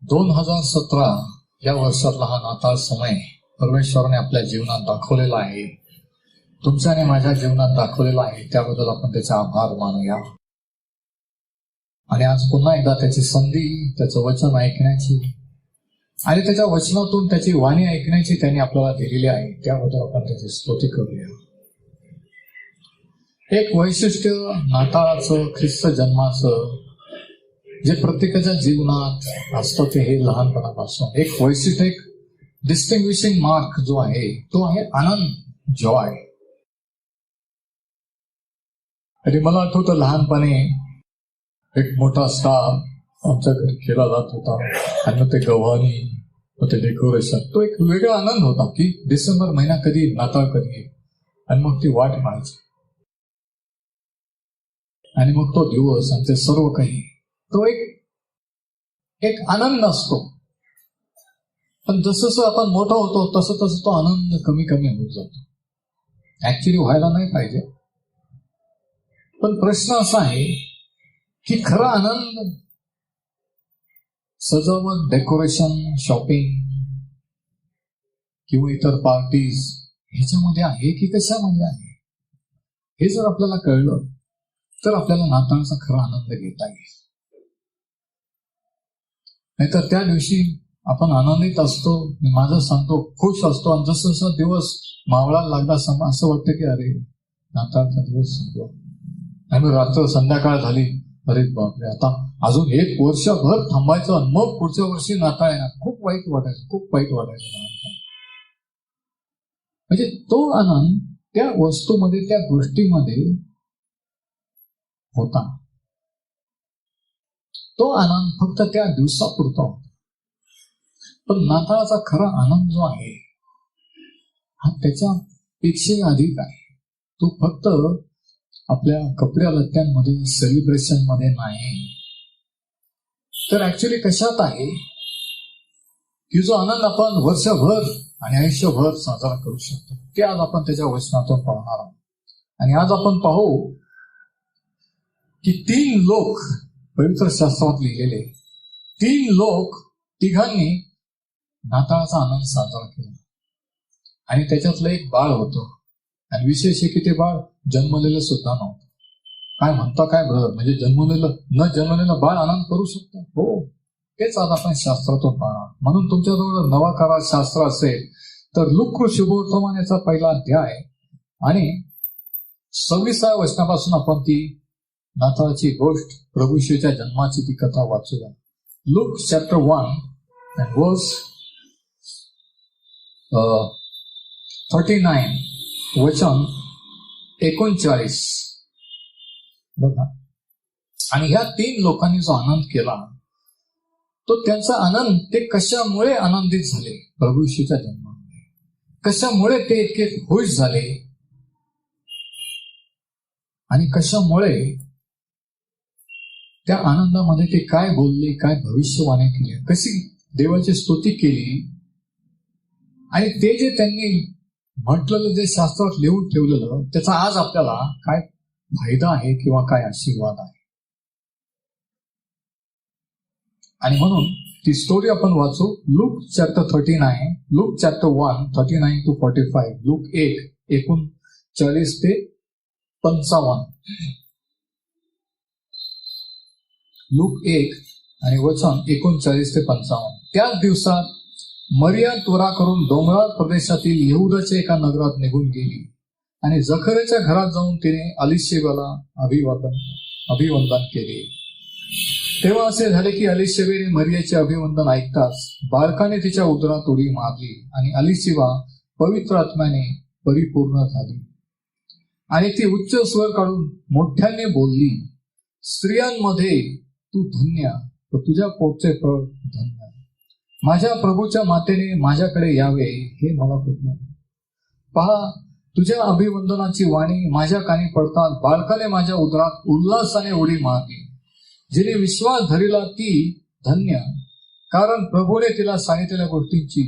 2017 या वर्षातला हा नाताळ समय परमेश्वराने आपल्या जीवनात दाखवलेला आहे, तुमच्या आणि माझ्या जीवनात दाखवलेला आहे. त्याबद्दल आपण त्याचे आभार मानूया. आणि आज पुन्हा एकदा त्याची संधी, त्याचं वचन ऐकण्याची आणि त्याच्या वचनातून त्याची वाणी ऐकण्याची त्यांनी आपल्याला दिलेली आहे. त्याबद्दल आपण त्याची स्तुती करूया. एक वैशिष्ट्य नाताळाचं, ख्रिस्त जन्माचं जे प्रत्येकाच्या जीवनात असतं ते हे लहानपणापासून एक वैशिष्ट्य, एक डिस्टिंग्विशिंग मार्क जो आहे तो आहे आनंद, जॉय. आणि मला आठवतं लहानपणी एक मोठा स्टार आमच्या घरी केला जात होता आणि मग ते गव्हाणी, मग ते डेकोरेशन, तो एक वेगळा आनंद होता की डिसेंबर महिना कधी, नाताळ कधी येईल. आणि मग ती वाट पाहायची आणि मग तो दिवस आणि ते सर्व काही, तो एक आनंद असतो. पण जसं आपण मोठं होतो तसं तसं तो आनंद कमी कमी होत जातो. ऍक्च्युली व्हायला नाही पाहिजे. पण प्रश्न असा आहे की खरा आनंद सजावट, डेकोरेशन, शॉपिंग किंवा इतर पार्टीज ह्याच्यामध्ये आहे की कशामध्ये आहे? हे जर आपल्याला कळलं तर आपल्याला नाताळचा खरा आनंद घेता येईल. नाहीतर त्या दिवशी आपण आनंदित असतो, माझं सांगतो खुश असतो, आणि जसं जसा दिवस मावळायला लागला असं वाटतं की अरे नाताळचा दिवस संपला. आणि रात्र संध्याकाळ झाली, अरे बापरे आता अजून एक वर्षभर थांबायचं आणि मग पुढच्या वर्षी नाताळ येणार. खूप वाईट वाटायचं, खूप वाईट वाटायचं. म्हणजे तो आनंद त्या वस्तूमध्ये, त्या गोष्टीमध्ये होता. तो आनंद फक्त त्या दिवसापुरता होता. पण नाताळाचा खरा आनंद जो आहे हा त्याच्यापेक्षा अधिक आहे. तो फक्त आपल्या कपड्या लत्त्यांमध्ये, सेलिब्रेशन मध्ये नाही, तर ऍक्च्युली कशात आहे की जो आनंद आपण वर्षभर आणि आयुष्यभर साजरा करू शकतो, ते आज आपण त्याच्या वचनातून पाहणार आहोत. आणि आज आपण पाहू की 3 लोक पवित्र शास्त्रात लिहिलेले, 3 लोक, तिघांनी नाताळाचा आनंद साजरा केला. आणि त्याच्यातलं एक बाळ होतं. आणि विशेष आहे की ते बाळ जन्मलेलं सुद्धा नव्हतं. काय म्हणता काय ब्रदर, म्हणजे न जन्मलेलं बाळ आनंद करू शकतो? हो, तेच आज आपण शास्त्रातून पाहणार. म्हणून तुमच्याजवळ नवा करार शास्त्र असेल तर लूका शुभवर्तमानाचा पहिला अध्याय आणि 26व्या वचनापासून आपण ती नाताळाची गोष्ट, प्रभू येशूच्या जन्माची ती कथा वाचूया. लूक चॅप्टर 1 and verse 39, वचन 39. बघा. आणि ह्या 3 लोकांनी जो आनंद केला तो त्यांचा आनंद, ते कशामुळे आनंदित झाले? प्रभू येशूच्या जन्मामुळे. कशामुळे ते इतके खुश झाले आणि कशामुळे त्या आनंदामध्ये ते काय बोलले, काय भविष्यवाणी केली, कशी देवाची स्तुती केली, आणि ते जे त्यांनी म्हटलेलं, जे शास्त्रात लिहून ठेवलेलं, त्याचा आज आपल्याला काय फायदा आहे किंवा काय आशीर्वाद आहे. आणि म्हणून ती स्टोरी आपण वाचू. Look chapter 39, look chapter 1 39 to 45, look 1 39 ते 55, लूक 1 आणि वचन 39 ते 55. त्याच दिवसात मरिया त्वरा करून डोंगराळ प्रदेशातील यहुदाच्या एका नगरात निघून गेली आणि जखरेच्या घरात जाऊन तिने अलिशेबाला अभिवंदन केले. तेव्हा असे झाले की अलिशेबाने मरियाचे अभिवंदन ऐकताच बालकाने तिच्या उदरात उडी मारली आणि अलिशेबा पवित्र आत्म्याने परिपूर्ण झाली आणि ती उच्च स्वर काढून मोठ्याने बोलली, स्त्रियांमध्ये तू धन्य व तुझ्या पोटचे फळ धन्य. माझ्या प्रभूच्या मातेने माझ्याकडे यावे हे मला कुठे. पहा, तुझ्या अभिवंदनाची वाणी माझ्या कानी पडतात बालकाने माझ्या उदरात उल्हासाने उडी मारली. जिने विश्वास धरिला ती धन्य, कारण प्रभूने तिला सांगितलेल्या गोष्टींची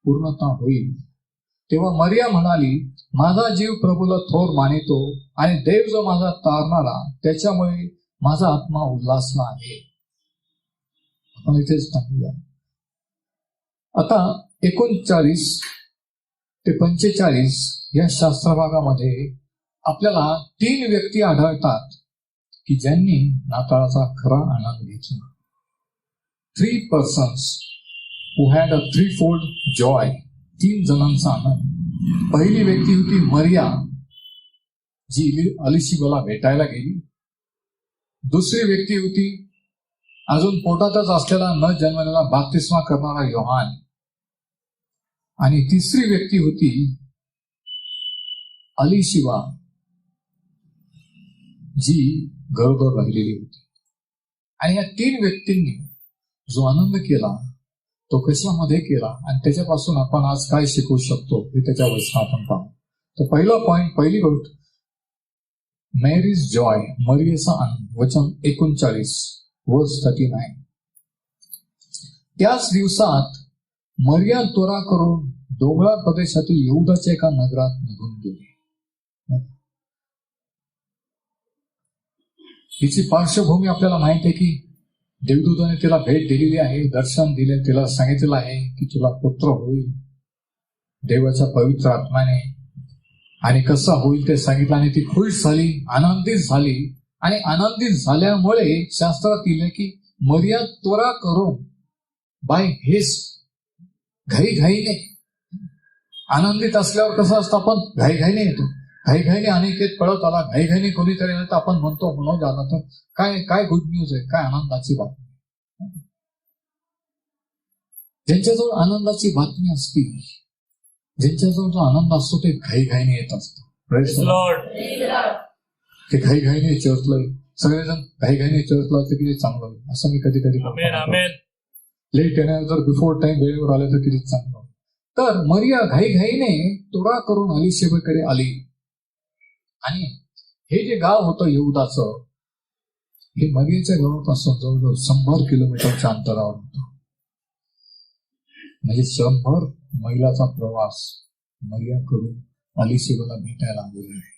पूर्णता होईल. तेव्हा मरिया म्हणाली, माझा जीव प्रभूला थोर मानितो आणि देव जो माझा तारणारा त्याच्यामुळे माझा आत्मा उल्हासला आहे. आपण इथेच थांबूया. आता 39 ते 45 या शास्त्रभागामध्ये आपल्याला 3 व्यक्ती आढळतात की ज्यांनी नाताळाचा खरा आनंद घेतला. 3 persons who had a threefold joy. 3 जणांचा आनंद. पहिली व्यक्ती होती मरिया, जी अलिशिबाला भेटायला गेली. दुसरी व्यक्ती होती अजून पोटातच असलेला न जन्मलेला बाप्तिस्मा करणारा योहान. आणि तिसरी व्यक्ती होती अलिशिबा, जी गरोदर राहिलेली होती. आणि या 3 व्यक्तींनी जो आनंद केला तो कशामध्ये केला आणि त्याच्यापासून आपण आज काय शिकू शकतो हे त्याच्या वचनातून पाहू. तर पहिला पॉइंट, पहिली गोष्ट, मॅरीज जॉय, मरियेचा आनंद. वचन 39 वर्स 39. त्याच दिवसात मरिया त्वरा करून डोंगराळ प्रदेशातील यहूदाच्या एका नगरात निघून गेली. हिची पार्श्वभूमी आपल्याला माहिती आहे की देवदूताने तिला भेट दिलेली आहे, दर्शन दिले, तिला सांगितलेलं आहे की तुला पुत्र होईल देवाच्या पवित्र आत्म्याने. आणि कसं होईल ते सांगितलं आणि ती खुश झाली, आनंदित झाली. आणि आनंदित झाल्यामुळे शास्त्रात लिहिले की मरिया त्वरा करून, बाय हेस्ट, घाईघाईने. आनंदित असल्यावर कसं असतं, आपण घाईघाईने येतो, घाईघाईने अनेकेत पळत आला, घाईघाईने कोणीतरी आलं तर आपण म्हणतो म्हणून आला तर काय काय गुड न्यूज आहे, काय आनंदाची बातमी. ज्यांच्याजवळ आनंदाची बातमी असती, ज्यांच्याजवळ जो आनंद असतो ते घाईघाईने येत असतो. ते घाईघाईने चर्चलंय, सगळेजण घाईघाईने चर्चला तर किती चांगलं होईल असं मी कधी कधी लेट येणार, जर बिफोर टाइम वेळेवर आले तर किती चांगलं. तर मरिया घाईघाईने त्वरा करून अलिशेबेकडे आली. आणि हे जे गाव होतं यहूदाचं, हे मरियाच्या गावापासून जवळजवळ 100 किलोमीटरच्या अंतरावर होतं. म्हणजे 100 मैलाचा प्रवास मरिया करून अलिशेबेला भेटायला आलेला आहे.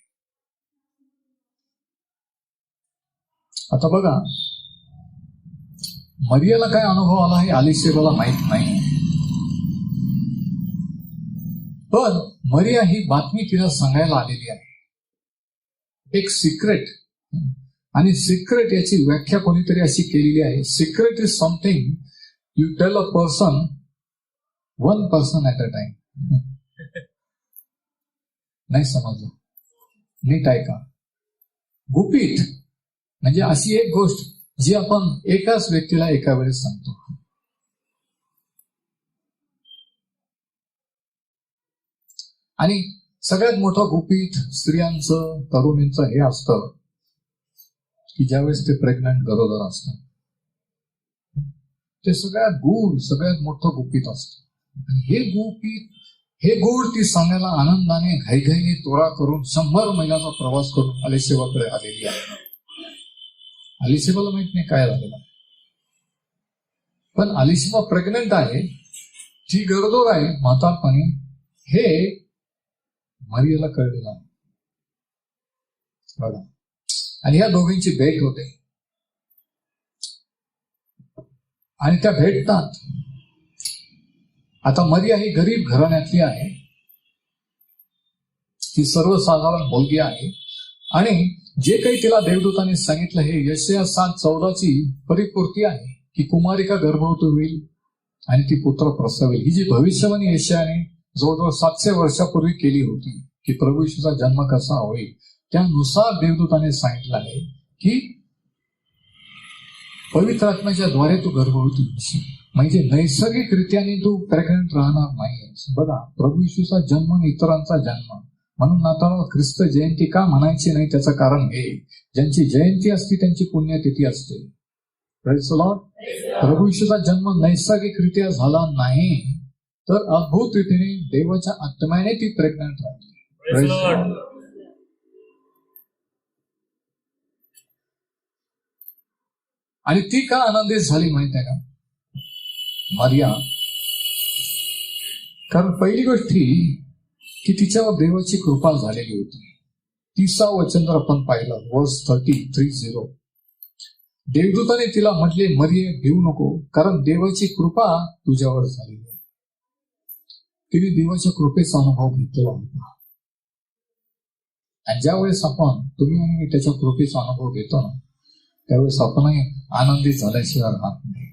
आता बघा, मरियाला काय अनुभव आला हे अलिशेबाला माहित नाही. पण मरिया ही बातमी तिला सांगायला आलेली आहे. एक सिक्रेट. आणि सिक्रेट याची व्याख्या कोणीतरी अशी केलेली आहे, secret is something you tell a person, one person at a time. नाही समजलं, नीट ऐका. गुपित म्हणजे अशी एक गोष्ट जी आपण एकाच व्यक्तीला एका वेळेस सांगतो. आणि सगळ्यात मोठं गुपित स्त्रियांचं, तरुणींचं हे असतं की ज्यावेळेस ते प्रेग्नंट गरोदर असतात, ते सगळ्यात गूढ, सगळ्यात मोठं गुपित असतं. आणि हे गुपित, हे गूढ ती सांगायला आनंदाने घाईघाईने त्वरा करून 100 मैलाचा प्रवास करून अलिशेबाकडे आलेली आहे. अलिशेबाला माहित नाही काय झालेलं, पण अलिशेबा प्रेग्नंट आहे, जी गरोदर आहे म्हातारपणी, हे मरियाला कळलेलं आहे. बघा, आणि या दोघींची भेट होते. आणि त्या भेटतात. आता मरिया ही गरीब घराण्यातली आहे, ती सर्वसाधारण मुलगी आहे. आणि जे काही तिला देवदूताने सांगितलं हे यशाया 7:14 परिपूर्ती आहे की कुमारिका गर्भवती होईल आणि ती पुत्र प्रसवेल. ही जी भविष्यवाणी यशायाने जवळजवळ 700 वर्षापूर्वी केली होती की प्रभू येशूचा जन्म कसा होईल, त्यानुसार देवदूताने सांगितलं आहे की पवित्र आत्म्याच्या द्वारे तू गर्भवती होशील. म्हणजे नैसर्गिकरित्याने तू प्रेग्नंट राहणार नाही. बघा, प्रभू येशूचा जन्म आणि इतरांचा जन्म म्हणून नाताळाला ख्रिस्त जयंती का म्हणायची नाही, त्याचं कारण हे, ज्यांची जयंती असते त्यांची पुण्यतिथी असते. Praise the Lord. प्रभू येशूचा जन्म नैसर्गिकरित्या झाला नाही, तर अद्भुत रीतीने देवाच्या आत्म्याने ती प्रेग्नंट राहिली. Praise the Lord. आणि ती का आनंदित झाली माहित आहे का मरिया? कारण पहिली गोष्ट ही की तिच्यावर देवाची कृपा झालेली होती. 30 वचन जर आपण पाहिलं, वर्स 30. देवदूताने तिला म्हटले, मरिये भिवू नको, कारण देवाची कृपा तुझ्यावर झालेली आहे. तिने देवाच्या कृपेचा अनुभव घेतलेला होता. आणि ज्यावेळेस तुम्ही आणि मी त्याच्या कृपेचा अनुभव घेतो ना, त्यावेळेस आपणही आनंदित झाल्याशिवाय राहत नाही.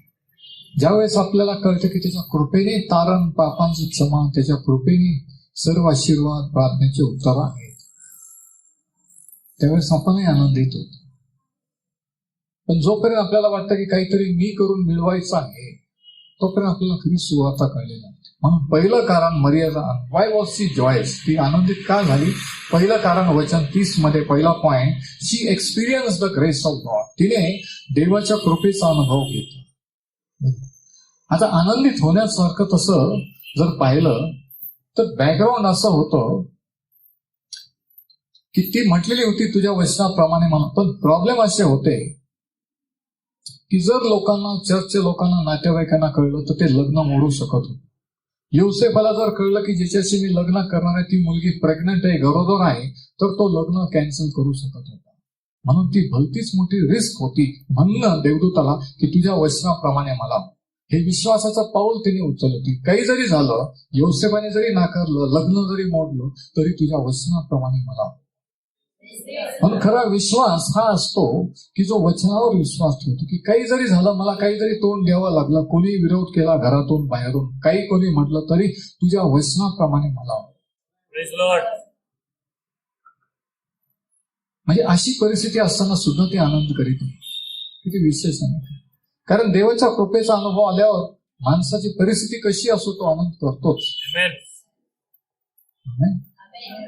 ज्यावेळेस आपल्याला कळतं की त्याच्या कृपेने तारण, पापांची क्षमा, त्याच्या कृपेने सर्व आशीर्वाद, प्रार्थनेचे उत्तर आहेत, त्यावेळेस आपणही आनंदित होतो. पण जोपर्यंत आपल्याला वाटतं की काहीतरी मी करून मिळवायचं आहे, तोपर्यंत आपल्याला खरी सुरुवात कळली नाही. म्हणून पहिलं कारण मर्यादा, वाय वॉज शी जॉयस, ती आनंदित का झाली? पहिलं कारण वचन 30 मध्ये पहिला point, she experience the grace of God, तिने देवाच्या कृपेचा अनुभव घेतला. आता आनंदित होण्यासारखं तसं जर पाहिलं तर बॅकग्राऊंड असं होतं की ती म्हटलेली होती तुझ्या वचनाप्रमाणे म्हणून. पण प्रॉब्लेम असे होते की जर लोकांना, चर्चच्या लोकांना, नातेवाईकांना कळलं तर ते लग्न मोडू शकत होते. योसेफाला जर कळलं की ज्याच्याशी मी लग्न करणार आहे ती मुलगी प्रेग्नंट आहे, गरोदर आहे, तर तो लग्न कॅन्सल करू शकत होता. म्हणून ती भलतीच मोठी रिस्क होती. म्हणणं देवदूताला की तुझ्या वचनाप्रमाणे मला, हे विश्वासाचं पाऊल तिने उचललं. ती काही जरी झालं, योसेफाने जरी नाकारलं, लग्न जरी मोडलं, तरी तुझ्या वचनाप्रमाणे मला. पण खरा विश्वास हा असतो की जो वचनावर विश्वास ठेवतो, की काही जरी झालं, मला काही जरी तोंड द्यावं लागलं, कोणी विरोध केला घरातून बाहेरून, काही कोणी म्हटलं, तरी तुझ्या वचनाप्रमाणे मला. म्हणजे अशी परिस्थिती असताना सुद्धा ते आनंद करीत नाही. किती विशेष आहे. कारण देवाच्या कृपेचा अनुभव आल्यावर माणसाची परिस्थिती कशी असो तो आनंद करतोच.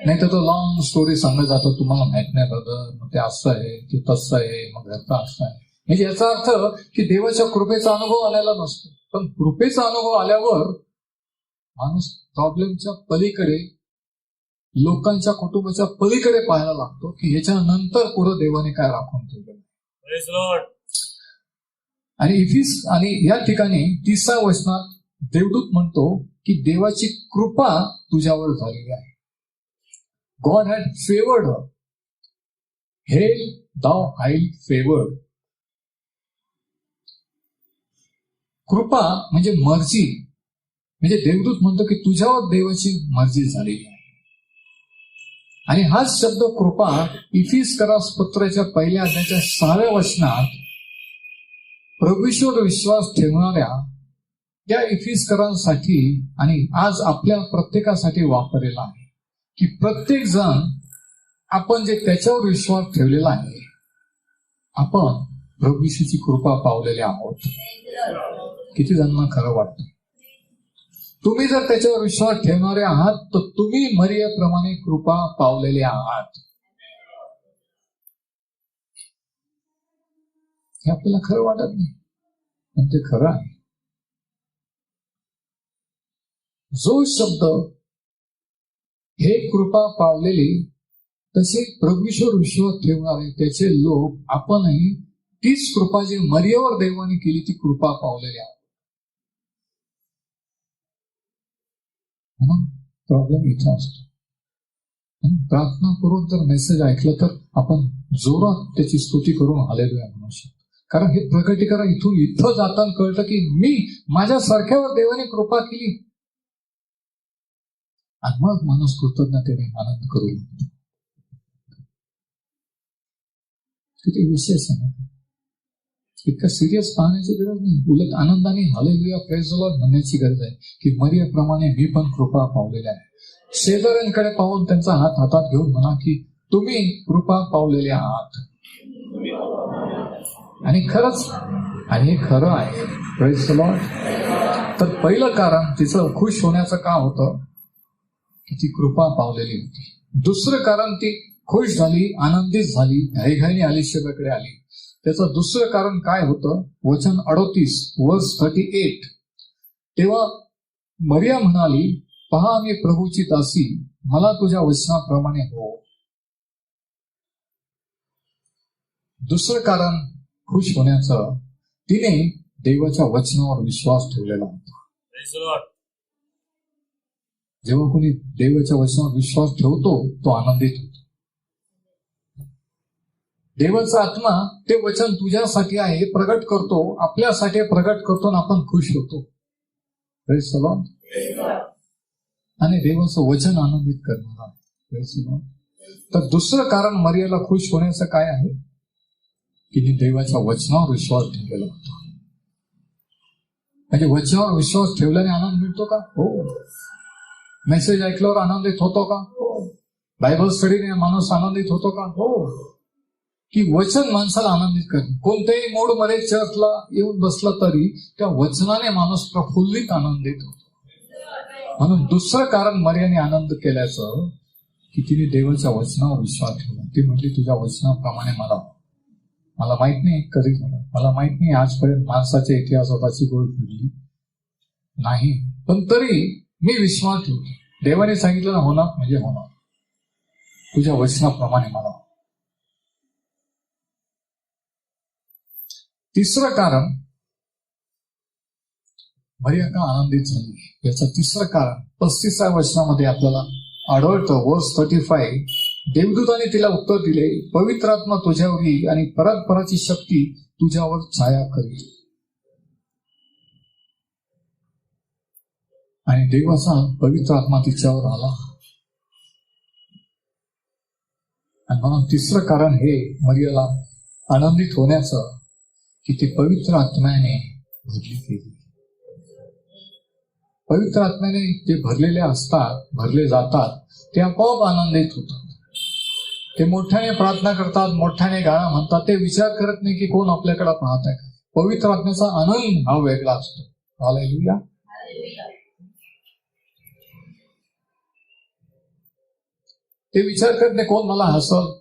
नाही तर तो लॉंग स्टोरी सांगत जातो, तुम्हाला माहित नाही बघ, मग ते असं आहे, ते तसं आहे, मग घरचं असं आहे. म्हणजे याचा अर्थ की देवाच्या कृपेचा अनुभव आलेला नसतो. पण कृपेचा अनुभव आल्यावर माणूस प्रॉब्लेमच्या पलीकडे, लोकांच्या कुटुंबाच्या पलीकडे पाहायला लागतो की याच्यानंतर पुढं देवाने काय राखून ठेवलं. आणि या ठिकाणी 30व्या वचनात देवदूत म्हणतो की देवाची कृपा तुझ्यावर झालेली आहे. God had favored her. Hail thou highly favored. कृपा म्हणजे मर्जी. म्हणजे देवदूत म्हणतो की तुझ्यावर देवाची मर्जी झालेली आहे. आणि हाच शब्द कृपा इफिसकरास पत्राच्या पहिल्या अध्यायाच्या 6व्या वचनात प्रभूवर विश्वास ठेवणाऱ्या त्या इफिसकरांसाठी आणि आज आपल्या प्रत्येकासाठी वापरलेला आहे. की प्रत्येक जण आपण जे त्याच्यावर विश्वास ठेवलेला आहे, आपण प्रभू येशूची कृपा पावलेले आहोत. किती जणांना खरं वाटतं? तुम्ही जर त्याच्यावर विश्वास ठेवणारे आहात तर तुम्ही मर्यादेप्रमाणे कृपा पावलेले आहात. हे आपल्याला खरं वाटत नाही, पण ते खरं आहे. जो शब्द हे कृपा पावलेली, तसे प्रभूवर विश्वास ठेवणारे त्याचे लोक आपणही तीच कृपा जी मर्यादेवर देवाने केली ती कृपा पावलेली आहे. म्हणून प्रॉब्लेम इथं असतो. प्रार्थनापूर्वक जर मेसेज ऐकलं तर आपण जोरात त्याची स्तुती करून हालेलुया म्हणू शकतो. कारण हे प्रकटीकरण इथं जाताना कळतं की मी माझ्यासारख्यावर देवाने कृपा केली. आणि मग माणूस कृतज्ञतेने आनंद करू लागतो. किती विशेष आहे. इतकं सिरियस पाहण्याची गरज नाही, उलट आनंदाने हालेलुया प्रेज द लॉर्ड म्हणण्याची गरज आहे की मर्यादेप्रमाणे मी पण कृपा पावलेली आहे. शेजाऱ्यांकडे पाहून त्यांचा हात हातात घेऊन म्हणा की तुम्ही कृपा पावलेले आहात. आणि खरंच, आणि हे खरं आहे. Praise the Lord. तर पहिलं कारण तिचं खुश होण्याचं का होतं की ती कृपा पावलेली होती. दुसरं कारण ती खुश झाली, आनंदित झाली, घाईघाईने आलिशाकडे आली. त्याचं दुसरं कारण काय होतं? वचन 38 वर्स 38. तेव्हा मरिया म्हणाली, पहा मी प्रभूची दासी, मला तुझ्या वचनाप्रमाणे हो. दुसरं कारण खुश होण्याचं, तिने देवाच्या वचनावर विश्वास ठेवलेला होता. जेव्हा कोणी देवाच्या वचनावर विश्वास ठेवतो तो आनंदित होतो. देवाचा आत्मा ते वचन तुझ्यासाठी आहे प्रगट करतो, आपल्यासाठी प्रगट करतो आणि आपण खुश होतो. आणि देवाचं वचन आनंदित करणार आहे. तर दुसरं कारण मरियाला खुश होण्याचं काय आहे? तिने देवाच्या वचनावर विश्वास ठेवलेला होता. म्हणजे वचनावर विश्वास ठेवल्याने आनंद मिळतो का? हो. मेसेज ऐकल्यावर आनंदित होतो का? हो. बायबल स्टडीने माणूस आनंदित होतो का? हो. की वचन माणसाला आनंदित करते. कोणत्याही मोडमध्ये चर्चला येऊन बसला तरी त्या वचनाने माणूस प्रफुल्लित आनंदित होतो. म्हणून दुसरं कारण मरियाने आनंद केल्याचं की तिने देवाच्या वचनावर विश्वास ठेवला. ती म्हटली तुझ्या वचनाप्रमाणे मला माहित नाही कधी झालं, मला माहित नाही आजपर्यंत माणसाच्या इतिहासात अशी गोष्ट घडली नाही, पण तरी मी विश्वास ठेवतो. देवाने सांगितलं ना होणार म्हणजे होणार, तुझ्या वचनाप्रमाणे मला. तिसरं कारण मरिया का आनंदित झाली याचं तिसरं कारण 35व्या वचनामध्ये आपल्याला आढळतं. वर्स 35. देवदूताने तिला उत्तर दिले, पवित्र आत्मा तुझ्यावर येईल आणि परस्पराची शक्ती तुझ्यावर छाया करेल. आणि देवाचा पवित्र आत्मा तिच्यावर आला. आणि म्हणून तिसरं कारण हे मरियाला आनंदित होण्याचं की ते पवित्र आत्म्याने भरली गेली. पवित्र आत्म्याने जे भरलेले असतात, भरले जातात, ते आपोआप आनंदित होतात. ते मोठ्याने प्रार्थना करतात, मोठ्याने गाणं म्हणतात, ते विचार करत नाही की कोण आपल्याकडे पाहत आहे. पवित्र आत्म्याचा आनंद हा वेगळा असतो. हालेलुया. ते विचार करत नाही कोण मला हसव.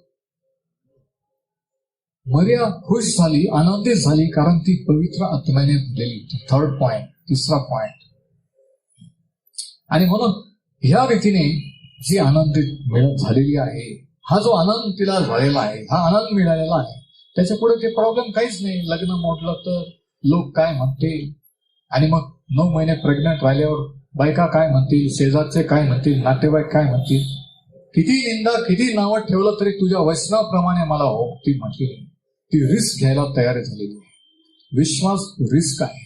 मरिया खुश झाली, आनंदित झाली, कारण ती पवित्र आत्म्याने भरलेली होती. थर्ड पॉइंट, तिसरा पॉइंट. आणि म्हणून ह्या रीतीने जी आनंदित झालेली आहे, हा जो आनंद तिला झालेला आहे, हा आनंद मिळालेला आहे, त्याच्या पुढे ते प्रॉब्लेम काहीच नाही. लग्न मोडलं तर लोक काय म्हणतील, आणि मग 9 महिने प्रेग्नंट राहिल्यावर बायका काय म्हणतील, शेजारचे काय म्हणतील, नातेवाईक काय म्हणतील. किती निंदा, किती नावं ठेवलं तरी तुझ्या वचनाप्रमाणे मला हो, ती म्हटली. ती रिस्क घ्यायला तयार झालेली आहे. विश्वास रिस्क आहे.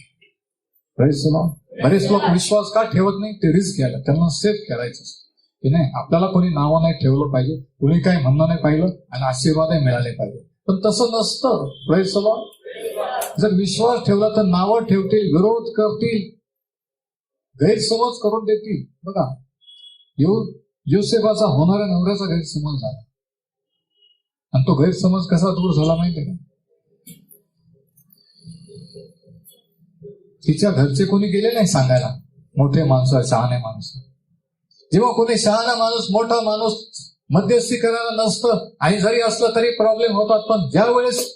बरेच लोक विश्वास का ठेवत नाही? ते रिस्क घ्यायला, त्यांना सेफ करायचं असतं की नाही, आपल्याला कोणी नावं नाही ठेवलं पाहिजे, कोणी काही म्हणणं नाही पाहिलं, आणि आशीर्वादही मिळाले पाहिजे. पण तसं नसतं. Praise the Lord. जर विश्वास ठेवला तर नावं ठेवतील, विरोध करतील, गैरसमज करून देतील. बघा, योसेफाचा होणाऱ्या नवऱ्याचा गैरसमज झाला, आणि तो गैरसमज कसा दूर झाला माहितीये का? तिच्या घरचे कोणी गेले नाही सांगायला. मोठे माणसं, शहाणे माणसं. जेव्हा कोणी शहाणा माणूस, मोठा माणूस मध्यस्थी करायला नसतं, आणि जरी असलं तरी प्रॉब्लेम होतात, पण ज्या वेळेस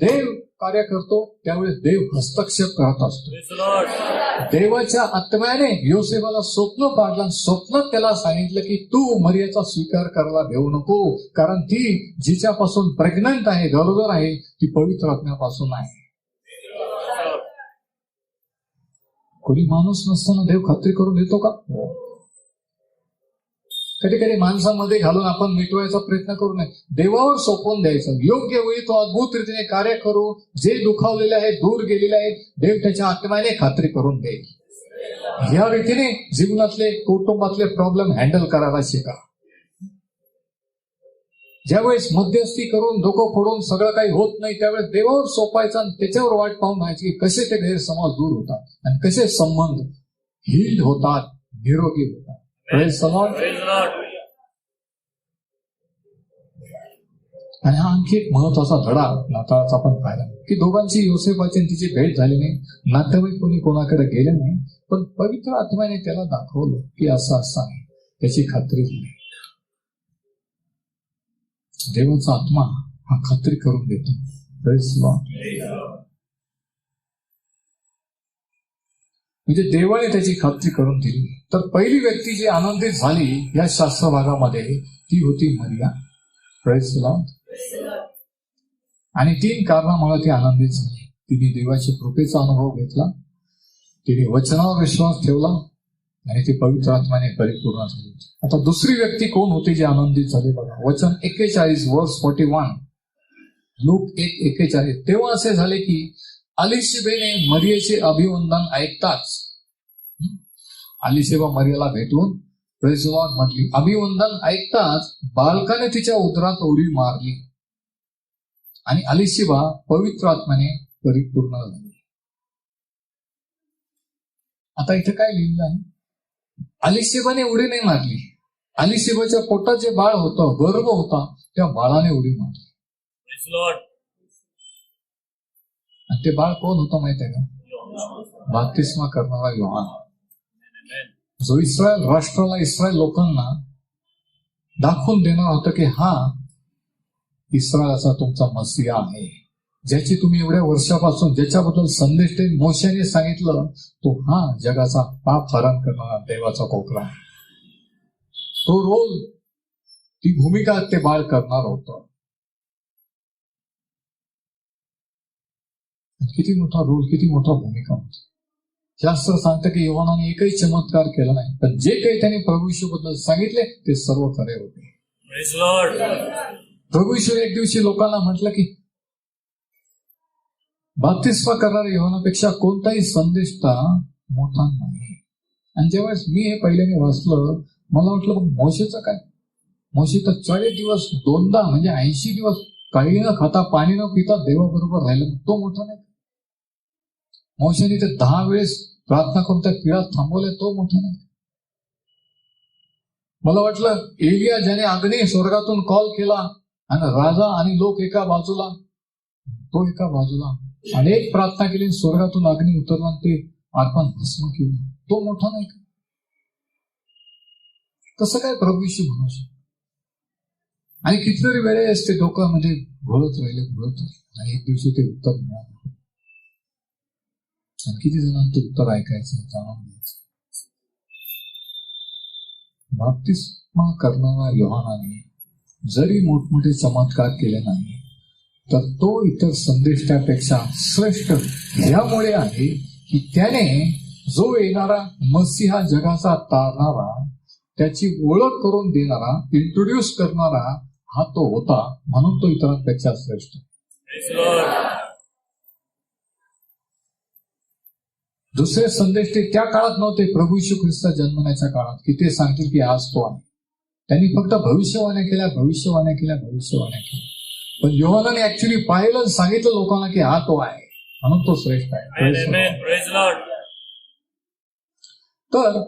देव कार्य करतो त्यावेळेस देव हस्तक्षेप करत असतो. देवाच्या आत्म्याने योसेफाला स्वप्न पाडलं, स्वप्नात त्याला सांगितलं की तू मरियाचा स्वीकार करायला घेऊ नको, कारण ती जिच्यापासून प्रेग्नंट आहे, गरोदर आहे, ती पवित्र आत्म्यापासून आहे. कोणी माणूस नसताना देव खात्री करून देतो का? कधी कधी माणसामध्ये घालून आपण मिटवायचा प्रयत्न करू नये. देवावर सोपवून द्यायचं. योग्य वेळी तो अद्भुत रीतीने कार्य करू. जे दुखावलेले आहे, दूर गेलेले आहे, देव त्याच्या आत्म्याने खात्री करून देईल. या रीतीने जीवनातले, कुटुंबातले प्रॉब्लेम हँडल करायला शिका. ज्यावेळेस मध्यस्थी करून, डोकं फोडून सगळं काही होत नाही, त्यावेळेस देवावर सोपायचं आणि त्याच्यावर वाट पाहून राहायची की कसे ते गैरसमज दूर होतात आणि कसे संबंध हील होतात, निरोगी होतात. आणि हा आणखी एक महत्वाचा धडा नाताळाचा आपण पाहिला की दोघांची, योसेफाची आणि तिची भेट झाली नाही, नातेवाईक कोणी कोणाकडे गेले नाही, पण पवित्र आत्म्याने त्याला दाखवलं की असं आहे, त्याची खात्री झाली. देवाचा आत्मा हा खात्री करून देतो. म्हणजे देवाने त्याची खात्री करून दिली. तर पहिली व्यक्ती जी आनंदित झाली या शास्त्र भागामध्ये ती होती मरिया. Praise the Lord. आणि 3 कारणामुळे ती आनंदित झाली. तिने देवाच्या कृपेचा अनुभव घेतला, तिने वचनावर विश्वास ठेवला, आणि ती पवित्र आत्म्याने परिपूर्ण झाली. आता दुसरी व्यक्ती कोण होती जी आनंदित झाली? बघा, वचन 41 वर्स 41, लूक 1:41. तेव्हा असे झाले की अलिशेबाने मरियेचे अभिवंदन ऐकताच, अलिशेबा मरियाला भेटून प्रेज लॉर्ड म्हटली. अभिवंदन ऐकताच बालकाने तिच्या उदरात उडी मारली आणि अलिशिबा पवित्र आत्म्याने परिपूर्ण झाली. आता इथे काय लिहिलं आहे? अलिशिबाने उडी नाही मारली. अलिशिबाच्या पोटात जे बाळ होतं, गर्भ होता, त्या बाळाने उडी मारली. आणि ते बाळ कोण होतं माहिती आहे का? बाप्तिस्मा करणारा योहान, जो इस्रायल राष्ट्राला, इस्रायल लोकांना दाखवून देणार होतं की हा इस्रायलाचा तुमचा मसीहा आहे, ज्याची तुम्ही एवढ्या वर्षापासून ज्याच्याबद्दल संदेश मोशेने सांगितलं, तो हा जगाचा पाप हरण करणारा देवाचा कोकरा आहे. तो रोल, ती भूमिका ते बाळ करणार होतं. किती मोठा रोल, किती मोठा भूमिका होती. शास्त्र सांगतं की योहानाने एकही चमत्कार केला नाही, पण जे काही त्याने प्रभू येशूबद्दल सांगितले ते सर्व खरे होते. प्रभू येशू एक दिवशी लोकांना म्हटलं की बाप्तिस्मा करणाऱ्या योहानापेक्षा कोणताही संदेष्टा मोठा नाही. आणि जेव्हा मी हे पहिल्याने वाचलं, मला वाटलं मग मोशेचं काय? मोशे तर 40 दिवस दोनदा, म्हणजे 80 दिवस काही न खाता, पाणी न पिता देवाबरोबर राहिलं, तो मोठा नाही. मोशेने ते 10 वेळेस प्रार्थना करून त्या पिळात थांबवले, तो मोठा नाही. मला वाटलं एलिया ज्याने अग्नी स्वर्गातून कॉल केला आणि राजा आणि लोक एका बाजूला, तो एका बाजूला, अनेक प्रार्थना केली, स्वर्गातून अग्नी उतरला आणि ते अर्पण भस्म केलं, तो मोठा नाही का? कसं काय प्रभू येशू म्हणू शकतो? आणि कितीतरी वेळेस ते डोक्यामध्ये घोळत राहिले आणि एक दिवशी ते उत्तर मिळालं. आणि किती जणांचं उत्तर ऐकायचं, जाणून घ्यायचं. बाप्तिस्मा करणारा योहानाने जरी मोठमोठे चमत्कार केले नाही, तर तो इतर संदेशापेक्षा श्रेष्ठ यामुळे आहे की त्याने जो येणारा मसीहा, जगाचा तारणारा, त्याची ओळख करून देणारा, इंट्रोड्यूस करणारा हा तो होता, म्हणून तो इतरांपेक्षा श्रेष्ठ. दुसरे संदेश ते त्या काळात नव्हते, प्रभू येशू ख्रिस्त जन्मण्याच्या काळात, की ते सांगतील की आज तो आहे. त्यांनी फक्त भविष्यवाण्या केल्या. पण योहानाने ऍक्च्युली पाहिलं, सांगितलं लोकांना की हा तो आहे, म्हणून तो श्रेष्ठ आहे. तर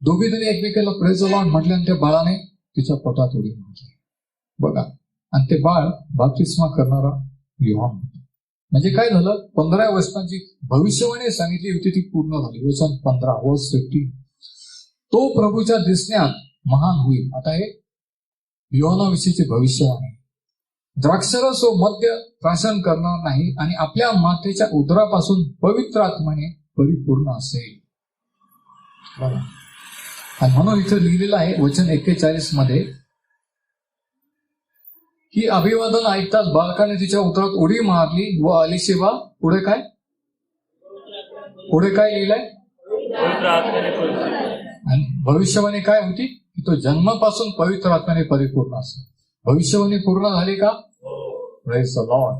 दोघे जणी एकमेकाला प्रेज लॉर्ड म्हटले आणि त्या बाळाने तिच्या पोटात उडी मारली. बघा, आणि ते बाळ बाप्तिस्मा करणारा योहान होता. म्हणजे काय झालं? 15 वर्षांची भविष्यवाणी सांगितली होती ती पूर्ण झाली. वचन 15 वर्ष 15, तो प्रभूच्या दिसण्यात महान होईल. आता हे योहानाविषयीची भविष्यवाणी. द्राक्षरस व मद्य प्राशन करणार नाही आणि आपल्या मातेच्या उदरापासून पवित्र आत्म्याने परिपूर्ण असेल. बघा, आणि म्हणून इथे लिहिलेलं आहे वचन 41 मध्ये की अभिवादन ऐकताच बालकाने तिच्या उदरात उडी मारली व अलिशिबा पुढे काय लिहिलंय? आणि भविष्यवाणी काय होती? की तो जन्मापासून पवित्र आत्म्याने परिपूर्ण असेल. भविष्यवाणी पूर्ण झाली का? Praise the Lord.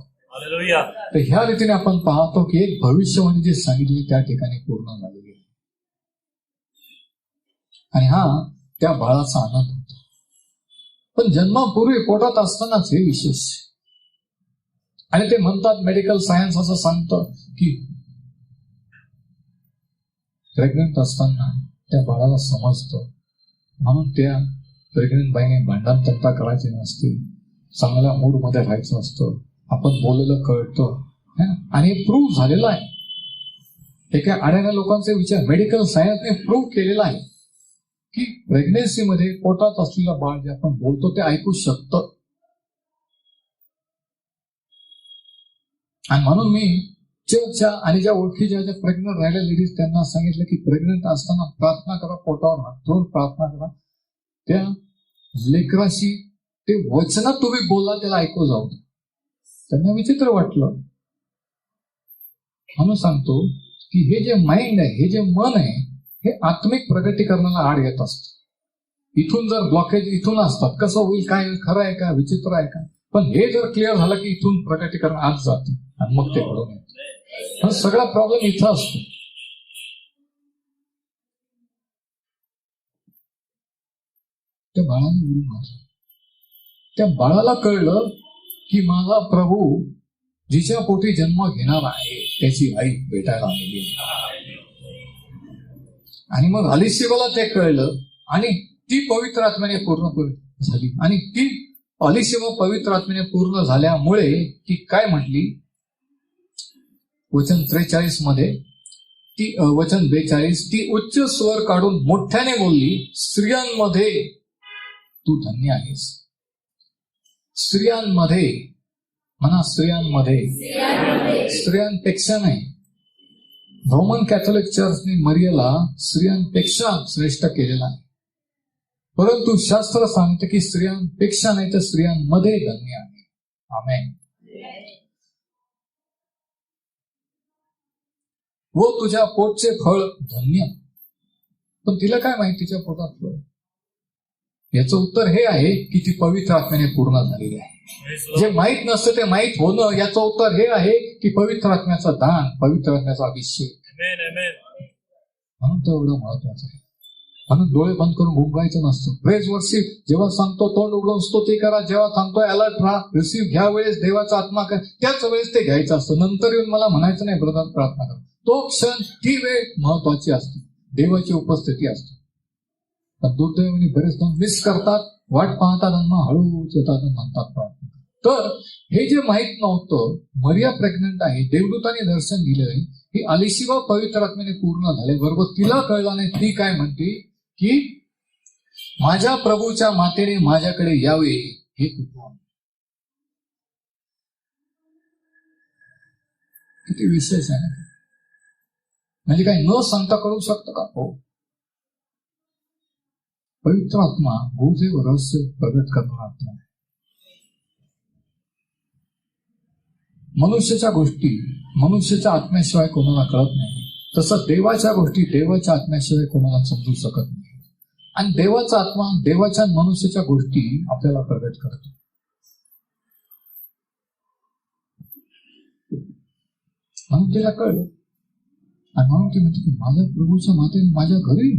तर ह्या रीतीने आपण पाहतो की एक भविष्यवाणी जी सांगितली त्या ठिकाणी पूर्ण झालेली आहे. आणि हा त्या बाळाचा आनंद होता. पण जन्मापूर्वी पोटात असतानाच हे विशेष. आणि ते म्हणतात, मेडिकल सायन्स असं सांगतं की प्रेग्नंट असताना त्या बाळाला समजतं, म्हणून त्या प्रेग्नंट बाईने भांडण तंटा करायचे नसते, चांगल्या मूड मध्ये राहायचं असतं, आपण बोललेलं कळतं. आणि हे प्रूव्ह झालेलं आहे. हे काय अड्याण्या लोकांचे विचार, मेडिकल सायन्सने प्रूव्ह केलेला आहे की प्रेग्नेन्सी मध्ये पोटात असलेलं बाळ जे आपण बोलतो ते ऐकू शकतं. आणि म्हणून मी चर्चच्या आणि ज्या ओळखीच्या ज्या प्रेग्नंट राहिल्या लेडीज त्यांना सांगितलं की प्रेग्नंट असताना प्रार्थना करा, पोटावर हात ठेवून प्रार्थना करा, त्या लेकराशी ते वचनात तुम्ही बोलला त्याला ऐकू जाऊ दे. त्यांना विचित्र वाटलं. म्हणून सांगतो की हे जे माइंड आहे, हे जे मन आहे, हे आत्मिक प्रगतीकरणाला आड येत असतं. इथून जर ब्लॉकेज इथून असतात, कसं होईल, काय खरं आहे का, विचित्र आहे का, पण हे जर क्लिअर झालं की इथून प्रगतीकरण आत जातं आणि मग ते घडून येतं. पण सगळा प्रॉब्लेम इथं असतो. त्या बाळाने उडी मारली. त्या बाळाला कळलं की माझा प्रभू जिच्या पोटी जन्म घेणार आहे त्याची आई भेटायला आलेली. आणि मग अलिशिबाला ते कळलं आणि ती पवित्र आत्म्याने पूर्ण झाली. आणि ती अलिशिबा पवित्र आत्म्याने पूर्ण झाल्यामुळे ती काय म्हटली, वचन 43 मध्ये, ती वचन 42, ती उच्च स्वर काढून मोठ्याने बोलली, स्त्रियांमध्ये तू धन्य आहेस. स्त्रियांमध्ये म्हणा, स्त्रियांमध्ये, स्त्रियांपेक्षा नाही. रोमन कॅथोलिक चर्चने मरियला स्त्रियांपेक्षा श्रेष्ठ केलेला आहे. परंतु शास्त्र सांगते की स्त्रियांपेक्षा नाही तर स्त्रियांमध्ये धन्य आहे. आमेन. व तुझ्या पोटचे फळ धन्य. पण तिला काय माहिती तिच्या पोटात फळ? याचं उत्तर हे आहे की ती पवित्र आत्म्याने पूर्ण झालेली आहे. जे माहीत नसतं ते माहीत होणं, याचं उत्तर हे आहे की पवित्र आत्म्याचं दान, पवित्र आत्म्याचा अभिषेक. म्हणून तो एवढं महत्वाचं आहे. म्हणून डोळे बंद करून गुंगायचं नसतं. प्रेज वर्शिप जेव्हा सांगतो तोंड उघडून स्तुती करा, जेव्हा सांगतो अलर्ट राहा, रिसीव्ह घ्या वेळेस देवाचा आत्मा कर, त्याच वेळेस ते घ्यायचं असतं. नंतर येऊन मला म्हणायचं नाही ब्रदर प्रार्थना करा. तो क्षण, ती वेळ महत्वाची असते, देवाची उपस्थिती असते. पण दुर्दैवाने बरेचदा मिस करतात, वाट पाहतात आणि मग हळूच येतात म्हणतात प्रार्थना. तर हे जे माहित नव्हतं, मरिया प्रेग्नंट आहे, देवदूताने दर्शन दिलंय, ही अलिशिबा पवित्र आत्म्याने पूर्ण झाले, बरोबर तिला कळलं नाही. ती काय म्हणते की माझ्या प्रभूच्या मातेने माझ्याकडे यावे हे कुठून. किती विशेष आहे. म्हणजे काय न सांगता करू शकतं का? हो. पवित्र आत्मा गुजे व रहस्य प्रगट करणारा आत्मा आहे. मनुष्याच्या गोष्टी मनुष्याच्या आत्म्याशिवाय कोणाला कळत नाही, तसं देवाच्या गोष्टी देवाच्या आत्म्याशिवाय कोणाला समजू शकत नाही. आणि देवाचा आत्मा देवाच्या मनुष्याच्या गोष्टी आपल्याला प्रगट करतो. म्हणून तिला कळलं आणि म्हणून ती म्हणते की माझ्या प्रभूच्या मातेने माझ्या घरी,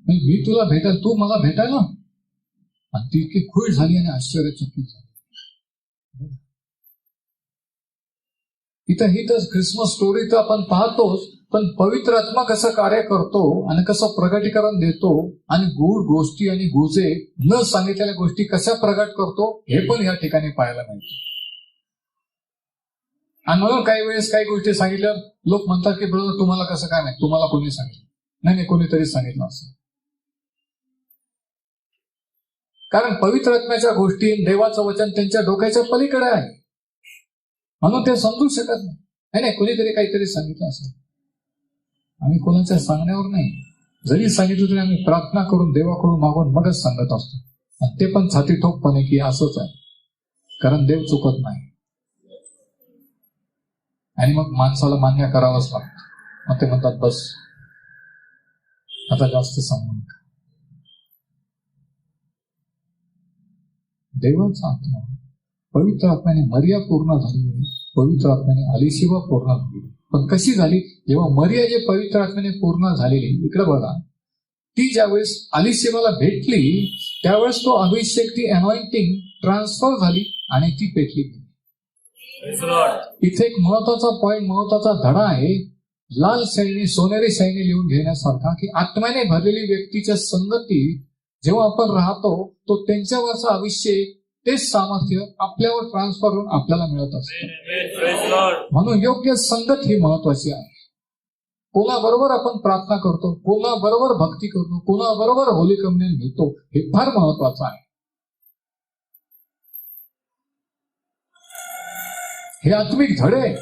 मी तुला भेटायला, तू मला भेटायला. आणि ती इतकी खुश झाली आणि आश्चर्यचकित झाली. इथं ही तर ख्रिसमस स्टोरी तर आपण पाहतोच, पण पवित्र आत्मा कसं कार्य करतो आणि कसं प्रगटीकरण देतो आणि गूढ गोष्टी आणि गुजे न सांगितलेल्या गोष्टी कशा प्रगट करतो हे पण या ठिकाणी पाहायला मिळतं. आणि म्हणून काही वेळेस काही गोष्टी सांगितल्या, लोक म्हणतात की ब्रदर तुम्हाला कसं काय माहिती, तुम्हाला कोणी सांगितलं? नाही, कोणीतरी सांगितलं असं. कारण पवित्र आत्म्याच्या गोष्टी, देवाचं वचन त्यांच्या डोक्याच्या पलीकडे आहे, म्हणून ते समजू शकत नाही. कोणीतरी काहीतरी सांगितलं असं. आम्ही कोणाच्या सांगण्यावर नाही, जरी सांगितलं तरी आम्ही प्रार्थना करून देवाकडून मागून मगच सांगत असतो. आणि ते पण छाती ठोकपणे की असंच आहे, कारण देव चुकत नाही. आणि मग माणसाला मान्य करावंच लागतं. मग ते म्हणतात बस आता जास्त सांगू नका. देवाचा आत्मा पवित्र आत्म्याने मरिया पूर्ण झाली, पवित्र आत्म्याने अलिशिबा पूर्ण झाली. पण कशी झाली? जेव्हा मरिया जे पवित्र आत्म्याने पूर्ण झालेली, इकडे बघा, ती ज्यावेळेस अलिशिबाला भेटली त्यावेळेस तो अभिषेक, ती अनॉइंटिंग ट्रान्सफर झाली आणि ती पेटली. इथे एक महत्वाचा पॉइंट, महत्वाचा धडा आहे, लाल शाईने सोनेरी शाईने लिहून घेण्यासारखा, की आत्म्याने भरलेली व्यक्तीच्या संगती जेव्हा आपण राहतो तो त्यांच्यावरचा अभिषेक, तेच सामर्थ्य आपल्यावर ट्रान्सफर होऊन आपल्याला मिळत असतं. म्हणून योग्य संगत ही महत्वाची आहे. कोणाबरोबर आपण प्रार्थना करतो, कोणाबरोबर भक्ती करतो, कोणाबरोबर होली कम्युनियन घेतो, हे फार महत्वाचं आहे. हे आत्मिक धडे आहेत.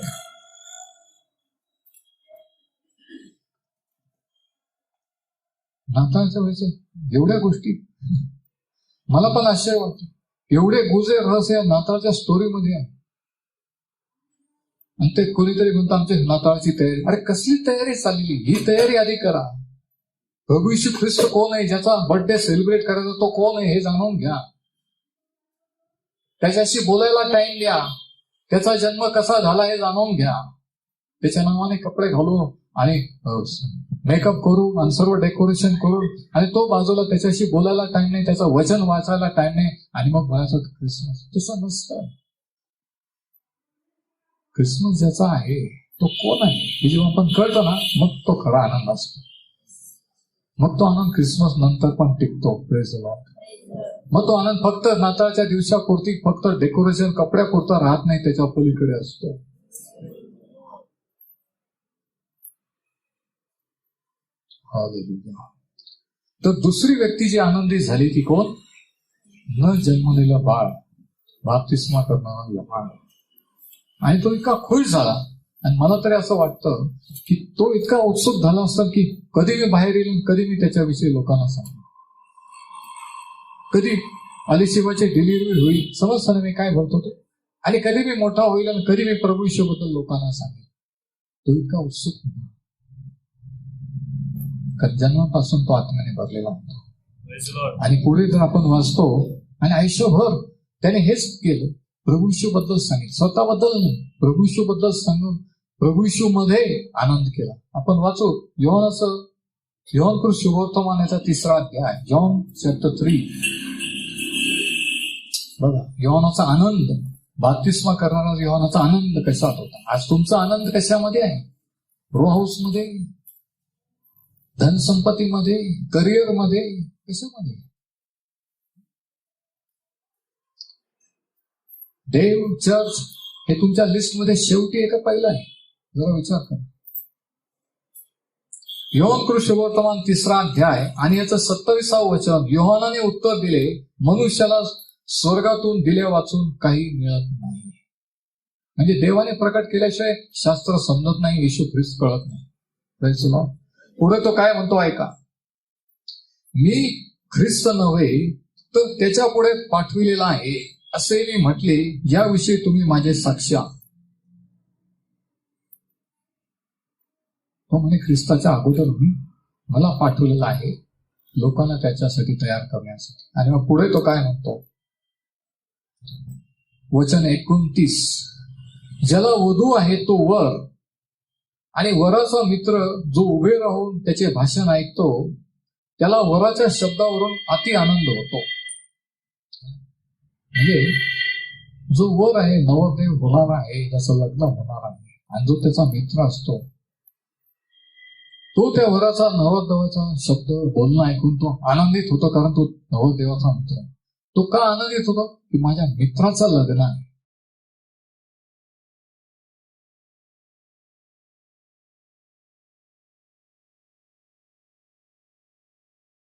नाताळच्या वेळेस एवढ्या गोष्टी मला पण आश्चर्य वाटतं, एवढे गुजे रहस्य नाताळच्या स्टोरीमध्ये आहे. आणि ते कोणीतरी म्हणतं आमच्या नाताळची तयारी. अरे कसली तयारी चाललेली? ही तयारी आधी करा. प्रभू येशू ख्रिस्त कोण आहे, ज्याचा बर्थडे सेलिब्रेट करायचा तो कोण आहे हे जाणून घ्या. त्याच्याशी बोलायला टाइम द्या. त्याचा जन्म कसा झाला हे जाणून घ्या. त्याच्या नावाने कपडे घालून आणि मेकअप करून आणि सर्व डेकोरेशन करून आणि तो बाजूला त्याच्याशी बोलायला टाइम नाही, त्याचं वचन वाचायला टाइम नाही आणि मग म्हणायचं क्रिसमस. तसं नसतं. क्रिसमस ज्याचा आहे तो कोण आहे हे जेव्हा आपण कळतो ना, मग तो खरा आनंद असतो. मग तो आनंद क्रिसमस नंतर पण टिकतो. Praise the Lord. मग तो आनंद फक्त नाताळच्या दिवसापुरती, फक्त डेकोरेशन कपड्यापुरता राहत नाही, त्याच्या पलीकडे असतो. तर दुसरी व्यक्ती जी आनंदी झाली ती कोण? न जन्मलेला बाळ, बाप्तिस्मा करणारा लहान. आणि तो इतका खुश झाला. आणि मला तरी असं वाटतं की तो इतका उत्सुक झाला असेल की कधी मी बाहेर येईल, कधी मी त्याच्याविषयी लोकांना सांगेन, कधी अलिशिवाची डिलिव्हरी होईल, समजतं ना मी काय बोलतो ते, आणि कधी मी मोठा होईल आणि कधी मी प्रभू येशूबद्दल लोकांना सांगेन. तो इतका उत्सुक होता. कारण जन्मापासून तो आत्म्याने भरलेला होता. आणि पुढे जर आपण वाचतो आणि आयुष्यभर त्याने हेच केलं, प्रभू येशूबद्दल सांगितलं, स्वतःबद्दल नाही, प्रभू येशूबद्दल सांगून प्रभू येशूमध्ये आनंद केला. आपण वाचू योहान कृष्ण शुभवर्तमानाचा 3रा अध्याय, जॉन चॅप्टर 3. बघा योहानाचा आनंद, बाप्तिस्मा करणारा योहानाचा आनंद कशात होता. आज तुमचा आनंद कशामध्ये आहे? रो हाऊस मध्ये, धनसंपत्तीमध्ये, करिअर मध्ये, कशामध्ये? देव, चर्च हे तुमच्या लिस्टमध्ये शेवटी आहे का पहिला आहे? जरा विचार करा. योहान कृष्ण वर्तमान 3रा अध्याय आणि याचं 27वं वचन. योहानाने उत्तर दिले, मनुष्याला स्वर्गातून दिल्या वाचून काही मिळत नाही. म्हणजे देवाने प्रकट केल्याशिवाय शास्त्र समजत नाही, येशू ख्रिस्त कळत नाही. Praise the Lord. पुढे तो काय म्हणतो ऐका. मी ख्रिस्त नव्हे तर त्याच्या पुढे पाठविलेला आहे असे मी म्हटले, याविषयी तुम्ही माझे साक्षी आहात. तो म्हणे ख्रिस्ताच्या अगोदर मी मला पाठवलेला आहे लोकांना त्याच्यासाठी तयार करण्यासाठी. आणि मग पुढे तो काय म्हणतो, वचन 29. ज्याला वधू आहे तो वर आणि वराचा मित्र जो उभे राहून त्याचे भाषण ऐकतो त्याला वराच्या शब्दावरून अति आनंद होतो. म्हणजे जो वर आहे, नवरदेव होणार आहे, ज्याचं लग्न होणार आहे, आणि जो त्याचा मित्र असतो तो त्या वराचा नवरदेवाचा शब्द बोलणं ऐकून तो आनंदित होतो. कारण तो नवरदेवाचा मित्र. तो का आनंदित होतो की माझ्या मित्राचं लग्न आहे.